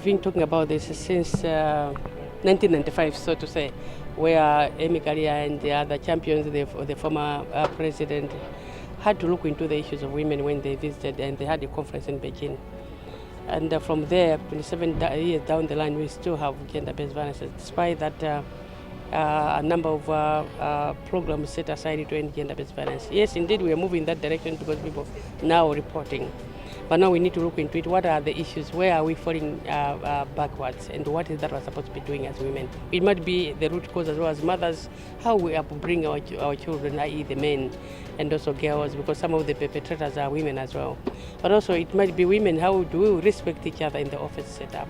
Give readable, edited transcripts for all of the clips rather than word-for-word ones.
been talking about this since 1995, so to say, where Amy Karia and the other champions, the former president, had to look into the issues of women when they visited, and they had a conference in Beijing. And from there, 27 years down the line, we still have gender-based violence, despite that a number of programs set aside to end gender-based violence. Yes, indeed, we are moving in that direction because people now are reporting. But now we need to look into it. What are the issues? Where are we falling backwards? And what is that we're supposed to be doing as women? It might be the root cause as well as mothers, how we upbring our children, i.e. the men, and also girls, because some of the perpetrators are women as well. But also it might be women, how do we respect each other in the office setup?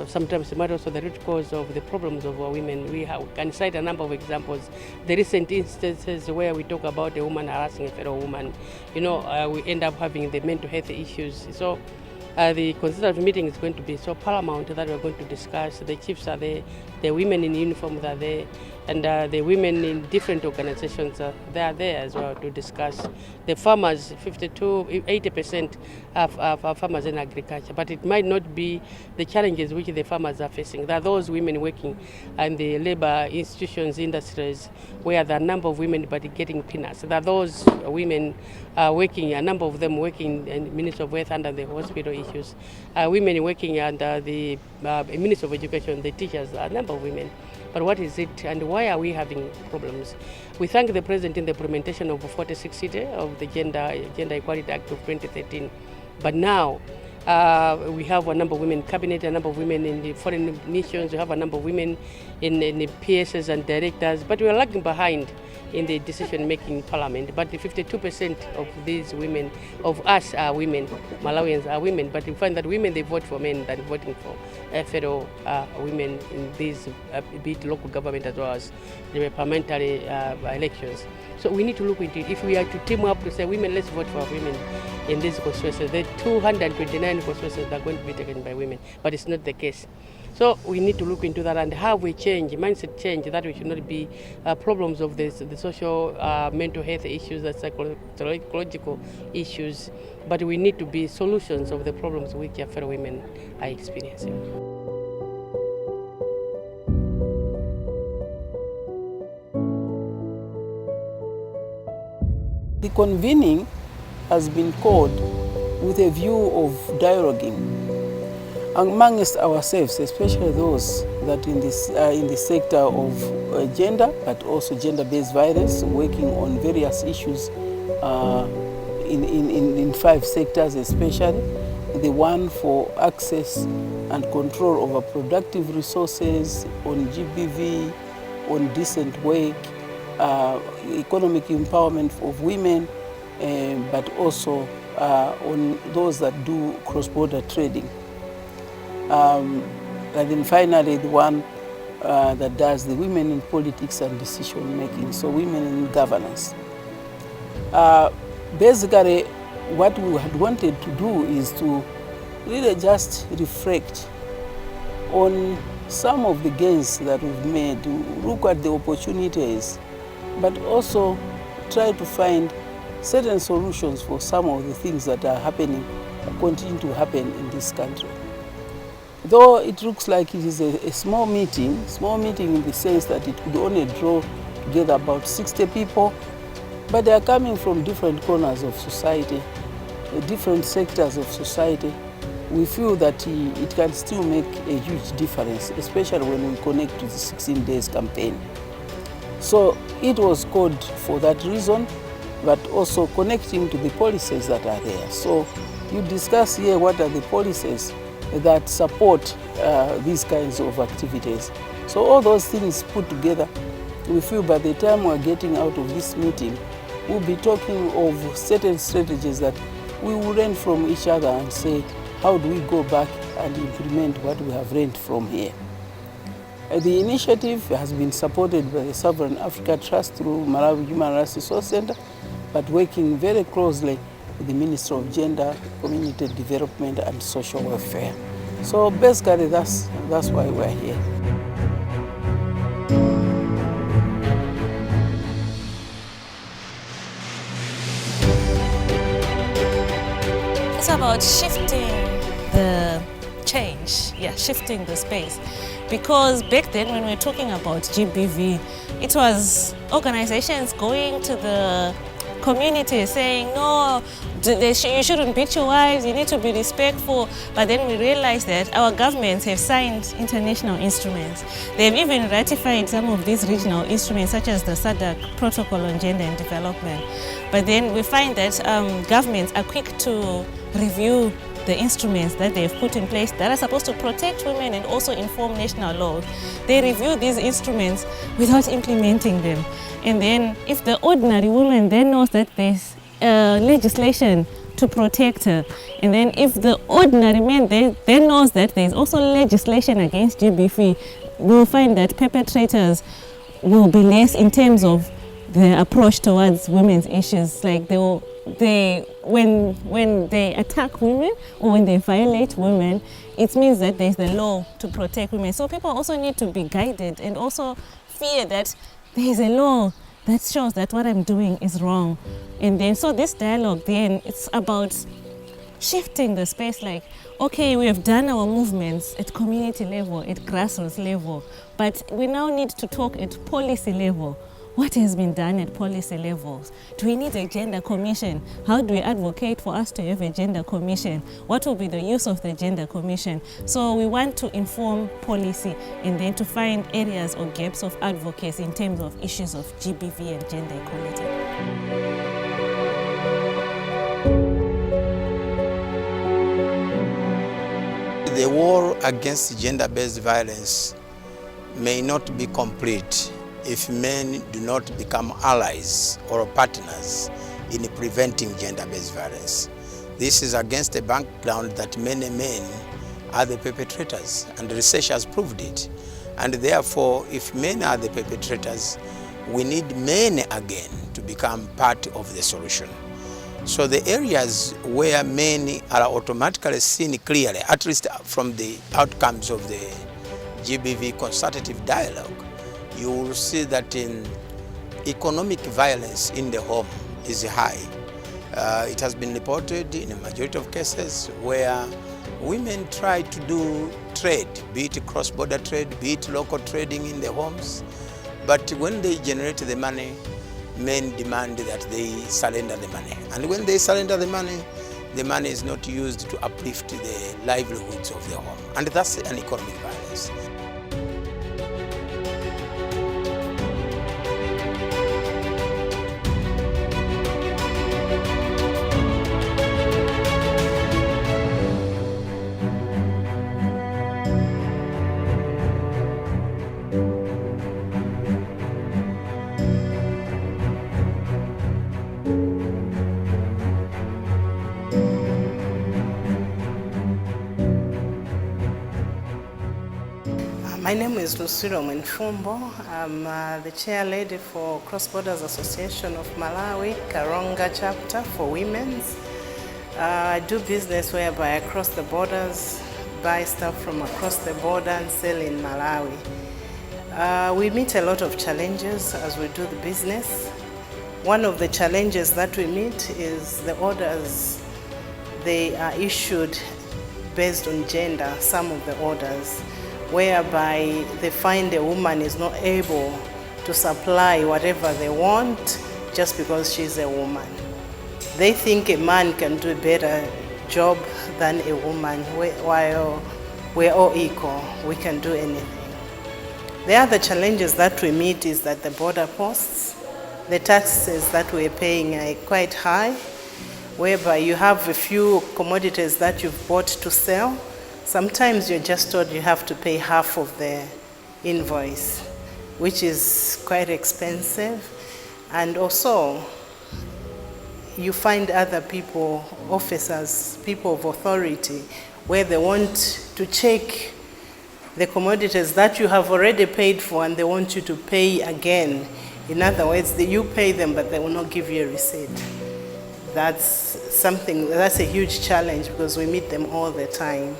Sometimes it might also the root cause of the problems of women. We can cite a number of examples. The recent instances where we talk about a woman harassing a fellow woman, we end up having the mental health issues. So the consultative meeting is going to be so paramount that we're going to discuss. The chiefs are there, the women in uniform are there, and the women in different organizations, they are there as well to discuss. The farmers, 80% are farmers in agriculture, but it might not be the challenges which the farmers are facing. There are those women working in the labor institutions, industries, where there are a number of women but getting peanuts. There are those women working, a number of them working in Ministry of Health under the hospital issues. Women working under the Ministry of Education, the teachers, a number of women. But what is it and why are we having problems? We thank the President in the implementation of 46C of the Gender Equality Act of 2013. But now we have a number of women in cabinet, a number of women in the foreign missions, we have a number of women in the PSs and directors, but we are lagging behind in the decision-making parliament. But the 52% of these women, of us are women, Malawians are women, but you find that women, they vote for men than voting for fellow women in these, be it local government as well as the parliamentary elections. So we need to look into it. If we are to team up to say, women, let's vote for women in these constituencies, the 229 constituencies are going to be taken by women, but it's not the case. So we need to look into that and how we change, mindset change, that we should not be problems of the social, mental health issues, the psychological issues, but we need to be solutions of the problems which our fellow women are experiencing. The convening has been called with a view of dialoguing amongst ourselves, especially those that in the sector of gender, but also gender-based violence, working on various issues in 5 sectors, especially the one for access and control over productive resources, on GBV, on decent work, economic empowerment of women, but also on those that do cross-border trading. And then finally the one that does the women in politics and decision making, so women in governance. Basically what we had wanted to do is to really just reflect on some of the gains that we've made, look at the opportunities, but also try to find certain solutions for some of the things that are happening, continue to happen in this country. Though it looks like it is a small meeting in the sense that it could only draw together about 60 people, but they are coming from different corners of society, different sectors of society. We feel that it can still make a huge difference, especially when we connect to the 16 days campaign. So it was called for that reason, but also connecting to the policies that are there. So you discuss here what are the policies that support these kinds of activities. So all those things put together, we feel by the time we're getting out of this meeting, we'll be talking of certain strategies that we will learn from each other and say, how do we go back and implement what we have learned from here? The initiative has been supported by the Sovereign Africa Trust through Malawi Human Rights Resource Center, but working very closely with the Ministry of Gender, Community Development and Social Welfare. So basically that's why we're here. It's about shifting the change, shifting the space. Because back then when we were talking about GBV, it was organizations going to the community saying, no, you shouldn't beat your wives, you need to be respectful. But then we realized that our governments have signed international instruments. They've even ratified some of these regional instruments, such as the SADC Protocol on Gender and Development. But then we find that governments are quick to review the instruments that they've put in place that are supposed to protect women and also inform national law. They review these instruments without implementing them. And then if the ordinary woman then knows that there's legislation to protect her, and then if the ordinary man then knows that there's also legislation against GBV, we'll find that perpetrators will be less in terms of their approach towards women's issues. Like when they attack women or when they violate women, it means that there's the law to protect women. So people also need to be guided and also fear that there is a law that shows that what I'm doing is wrong. And then so this dialogue then, it's about shifting the space, like, okay, we have done our movements at community level, at grassroots level, but we now need to talk at policy level. What has been done at policy levels? Do we need a gender commission? How do we advocate for us to have a gender commission? What will be the use of the gender commission? So we want to inform policy and then to find areas or gaps of advocacy in terms of issues of GBV and gender equality. The war against gender-based violence may not be complete if men do not become allies or partners in preventing gender-based violence. This is against the background that many men are the perpetrators, and research has proved it. And therefore, if men are the perpetrators, we need men again to become part of the solution. So the areas where men are automatically seen clearly, at least from the outcomes of the GBV consultative dialogue, you will see that in economic violence in the home is high. It has been reported in a majority of cases where women try to do trade, be it cross-border trade, be it local trading in the homes. But when they generate the money, men demand that they surrender the money. And when they surrender the money is not used to uplift the livelihoods of the home. And that's an economic violence. My name is Lusiro Mwenfumbo. I'm the chair lady for Cross Borders Association of Malawi, Karonga chapter for women's. I do business whereby I cross the borders, buy stuff from across the border and sell in Malawi. We meet a lot of challenges as we do the business. One of the challenges that we meet is the orders. They are issued based on gender, some of the orders, whereby they find a woman is not able to supply whatever they want just because she's a woman. They think a man can do a better job than a woman, while we're all equal, we can do anything. The other challenges that we meet is that the border posts, the taxes that we're paying are quite high, whereby you have a few commodities that you've bought to sell. Sometimes you're just told you have to pay half of the invoice, which is quite expensive. And also, you find other people, officers, people of authority, where they want to check the commodities that you have already paid for and they want you to pay again. In other words, you pay them, but they will not give you a receipt. That's a huge challenge because we meet them all the time.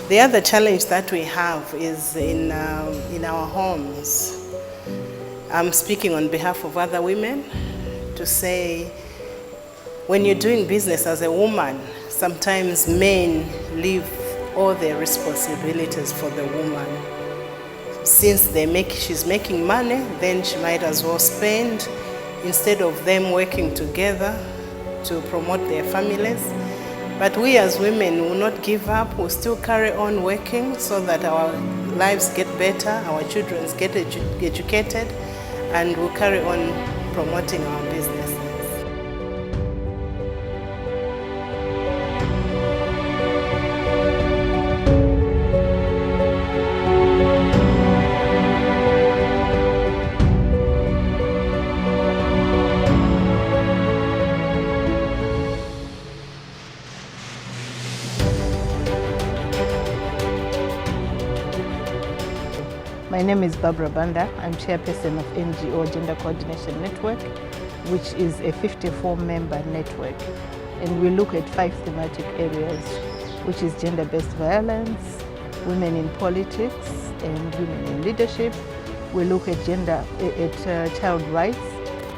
The other challenge that we have is in our homes. I'm speaking on behalf of other women to say, when you're doing business as a woman, sometimes men leave all the responsibilities for the woman. Since she's making money, then she might as well spend, instead of them working together to promote their families. But we as women will not give up, we'll still carry on working so that our lives get better, our children get educated, and we'll carry on promoting our businesses. My name is Barbara Banda. I'm chairperson of NGO Gender Coordination Network, which is a 54-member network. And we look at 5 thematic areas, which is gender-based violence, women in politics, and women in leadership. We look at child rights.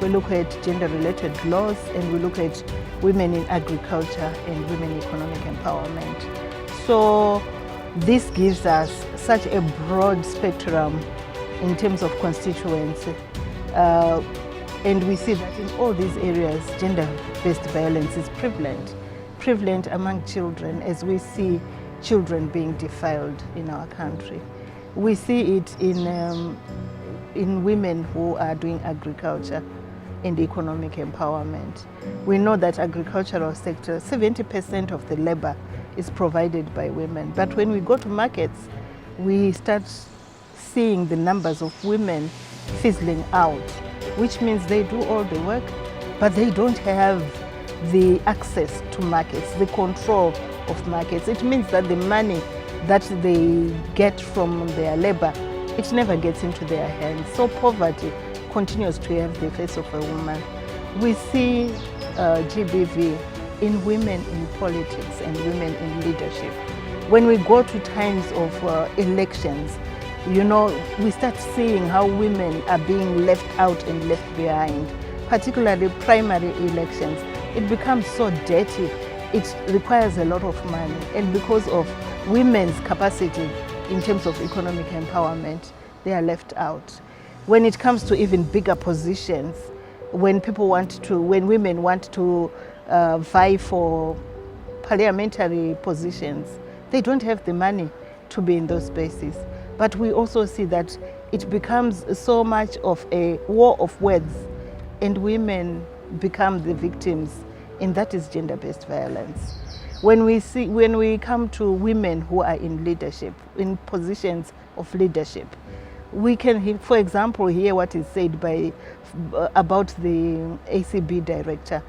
We look at gender-related laws, and we look at women in agriculture and women economic empowerment. So this gives us such a broad spectrum in terms of constituency. And we see that in all these areas, gender-based violence is prevalent among children, as we see children being defiled in our country. We see it in women who are doing agriculture and economic empowerment. We know that agricultural sector, 70% of the labor is provided by women. But when we go to markets, we start seeing the numbers of women fizzling out, which means they do all the work, but they don't have the access to markets, the control of markets. It means that the money that they get from their labor, it never gets into their hands. So poverty continues to have the face of a woman. We see GBV in women in politics and women in leadership. When we go to times of elections, you know, we start seeing how women are being left out and left behind, particularly primary elections. It becomes so dirty. It requires a lot of money. And because of women's capacity in terms of economic empowerment, they are left out. When it comes to even bigger positions, when women want to vie for parliamentary positions, they don't have the money to be in those spaces. But we also see that it becomes so much of a war of words, and women become the victims, and that is gender-based violence. When we come to women who are in leadership, in positions of leadership, we can, for example, hear what is said about the ACB director.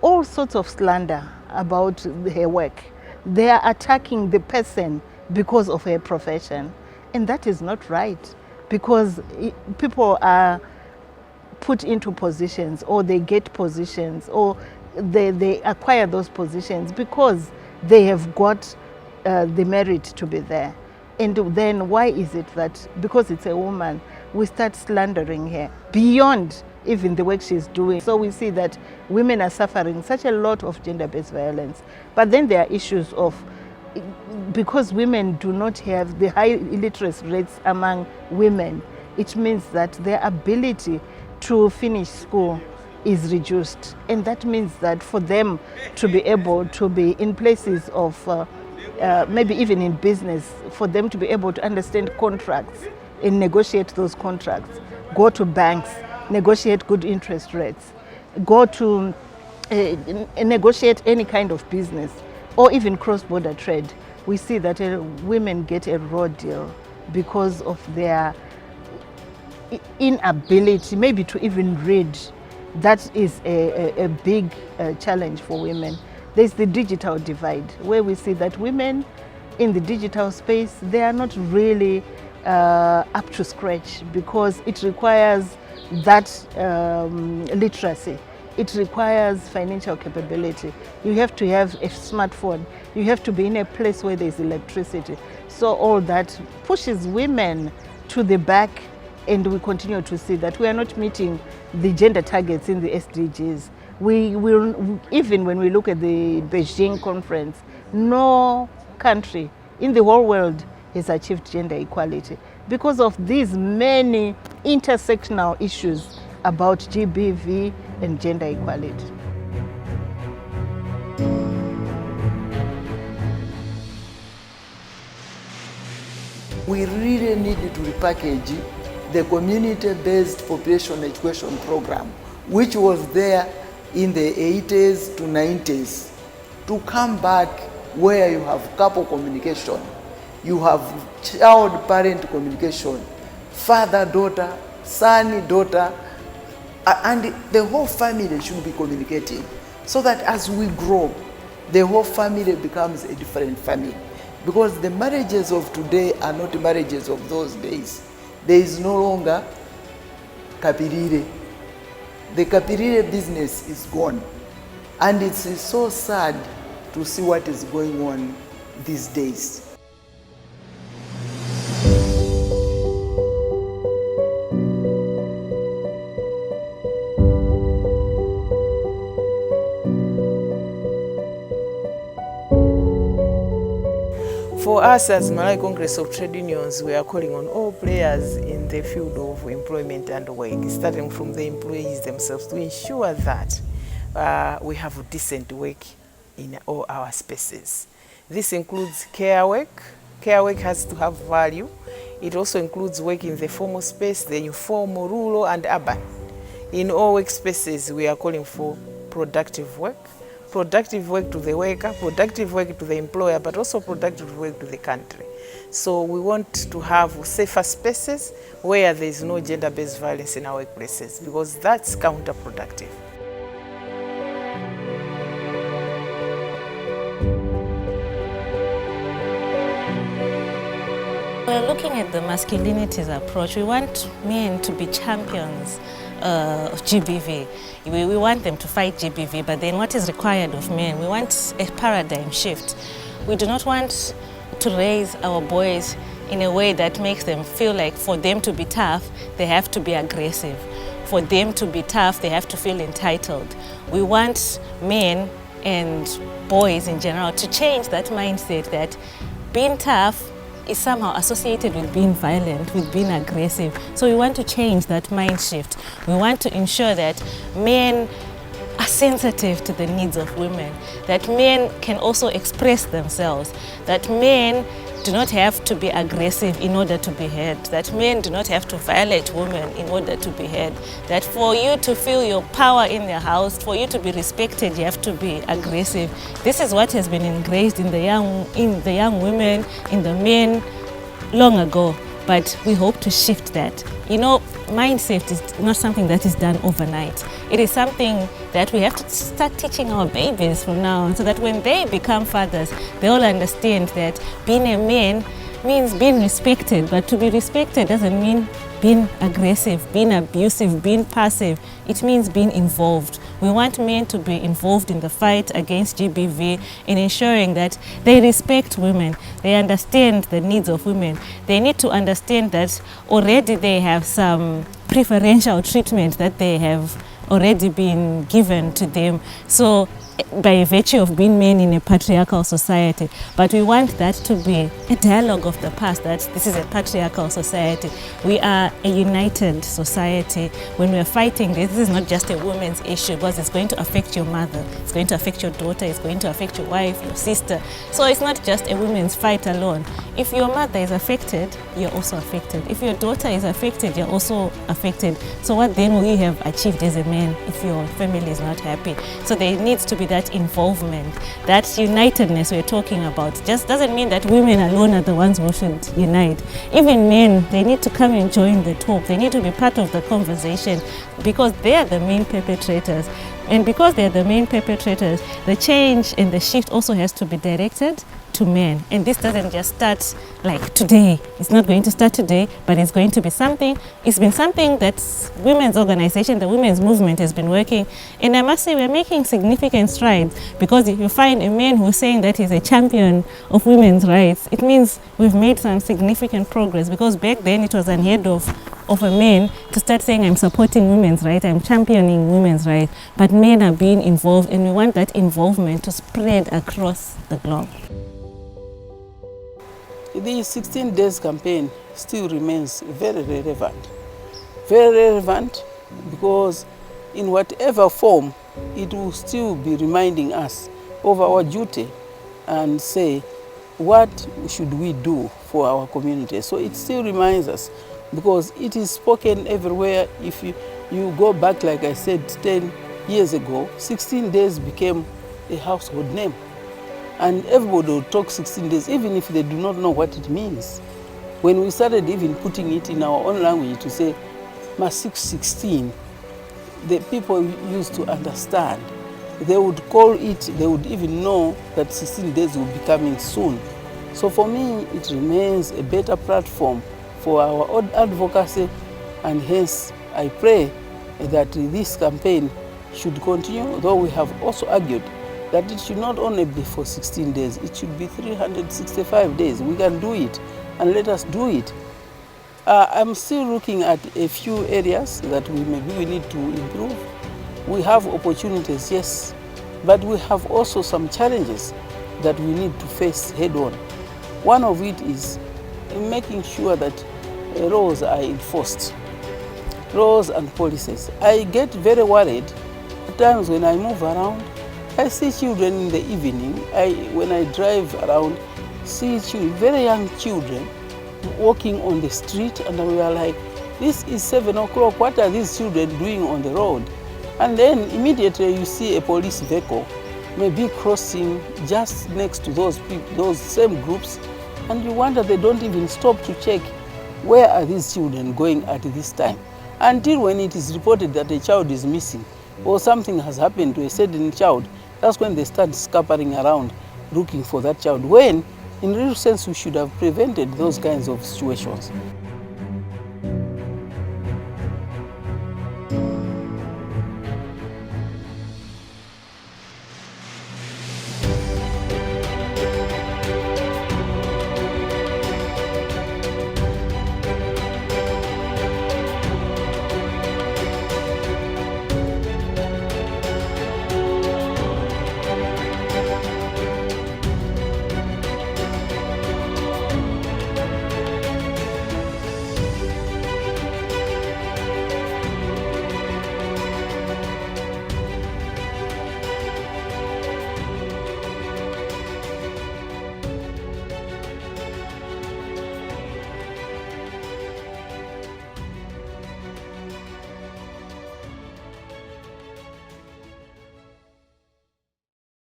All sorts of slander about her work. They are attacking the person because of her profession. And that is not right, because people are put into positions, or they get positions, or they acquire those positions because they have got the merit to be there. And then why is it that because it's a woman, we start slandering her beyond even the work she's doing? So we see that women are suffering such a lot of gender-based violence. But then there are issues of, because women do not have the high illiteracy rates among women, it means that their ability to finish school is reduced. And that means that for them to be able to be in places of, maybe even in business, for them to be able to understand contracts and negotiate those contracts, go to banks, negotiate good interest rates, go to negotiate any kind of business, or even cross-border trade, we see that women get a raw deal because of their inability maybe to even read. That is a big challenge for women. There's the digital divide, where we see that women in the digital space, they are not really up to scratch, because it requires that literacy. It requires financial capability. You have to have a smartphone. You have to be in a place where there's electricity. So all that pushes women to the back, and we continue to see that we are not meeting the gender targets in the SDGs. We will, even when we look at the Beijing conference, no country in the whole world has achieved gender equality because of these many intersectional issues about GBV and gender equality. We really need to repackage the community-based population education program, which was there in the 80s to 90s, to come back where you have couple communication, you have child-parent communication, father-daughter, son-daughter, and the whole family should be communicating, so that as we grow, the whole family becomes a different family. Because the marriages of today are not the marriages of those days. There is no longer kapirire. The kapirire business is gone. And it's so sad to see what is going on these days. For us as Malawi Congress of Trade Unions, we are calling on all players in the field of employment and work, starting from the employees themselves, to ensure that we have decent work in all our spaces. This includes care work. Care work has to have value. It also includes work in the formal space, the informal, rural and urban. In all workspaces, we are calling for productive work. Productive work to the worker, productive work to the employer, but also productive work to the country. So we want to have safer spaces where there is no gender-based violence in our workplaces, because that's counterproductive. We're looking at the masculinities approach. We want men to be champions of GBV. We want them to fight GBV, but then what is required of men? We want a paradigm shift. We do not want to raise our boys in a way that makes them feel like for them to be tough, they have to be aggressive. For them to be tough, they have to feel entitled. We want men and boys in general to change that mindset that being tough is somehow associated with being violent, with being aggressive. So we want to change that mind shift. We want to ensure that men are sensitive to the needs of women, that men can also express themselves, that men do not have to be aggressive in order to be heard, that men do not have to violate women in order to be heard, that for you to feel your power in the house, for you to be respected, you have to be aggressive. This is what has been engraved in the young women, in the men long ago, but we hope to shift that. You know, mindset is not something that is done overnight. It is something that we have to start teaching our babies from now on, so that when they become fathers, they all understand that being a man means being respected, but to be respected doesn't mean being aggressive, being abusive, being passive. It means being involved. We want men to be involved in the fight against GBV, in ensuring that they respect women, they understand the needs of women. They need to understand that already they have some preferential treatment that they have already been given to them. So by virtue of being men in a patriarchal society. But we want that to be a dialogue of the past, that this is a patriarchal society. We are a united society. When we are fighting this is not just a women's issue, because it's going to affect your mother, it's going to affect your daughter, it's going to affect your wife, your sister. So it's not just a women's fight alone. If your mother is affected, you're also affected. If your daughter is affected, you're also affected. So what then will you have achieved as a man if your family is not happy? So there needs to be that involvement, that unitedness we're talking about. Just doesn't mean that women alone are the ones who should unite. Even men, they need to come and join the talk. They need to be part of the conversation, because they are the main perpetrators. And because they're the main perpetrators, the change and the shift also has to be directed to men. And this doesn't just start like today. It's not going to start today, but it's going to be something. It's been something that women's organization, the women's movement has been working. And I must say we're making significant strides, because if you find a man who's saying that he's a champion of women's rights, it means we've made some significant progress, because back then it was unheard of a man to start saying I'm supporting women's rights, I'm championing women's rights, but men are being involved, and we want that involvement to spread across the globe. the 16 days campaign still remains very relevant. Very relevant because in whatever form, it will still be reminding us of our duty and say, what should we do for our community? So it still reminds us because it is spoken everywhere. If you go back, like I said, 10 years ago, 16 days became a household name. And everybody will talk 16 days, even if they do not know what it means. When we started even putting it in our own language to say, Ma 616, the people used to understand. They would call it, they would even know that 16 days will be coming soon. So for me, it remains a better platform for our own advocacy, and hence I pray that this campaign should continue, though we have also argued that it should not only be for 16 days, it should be 365 days. We can do it, and let us do it. I'm still looking at a few areas that maybe we need to improve. We have opportunities, yes, but we have also some challenges that we need to face head on. One of it is making sure that laws are enforced, laws and policies. I get very worried at times when I move around. I see children in the evening. When I drive around, see children, very young children walking on the street, and we are like, this is 7 o'clock, what are these children doing on the road? And then immediately you see a police vehicle maybe crossing just next to those people, those same groups, and you wonder they don't even stop to check where are these children going at this time, until when it is reported that a child is missing or something has happened to a certain child. That's when they start scampering around looking for that child, when in real sense we should have prevented those kinds of situations.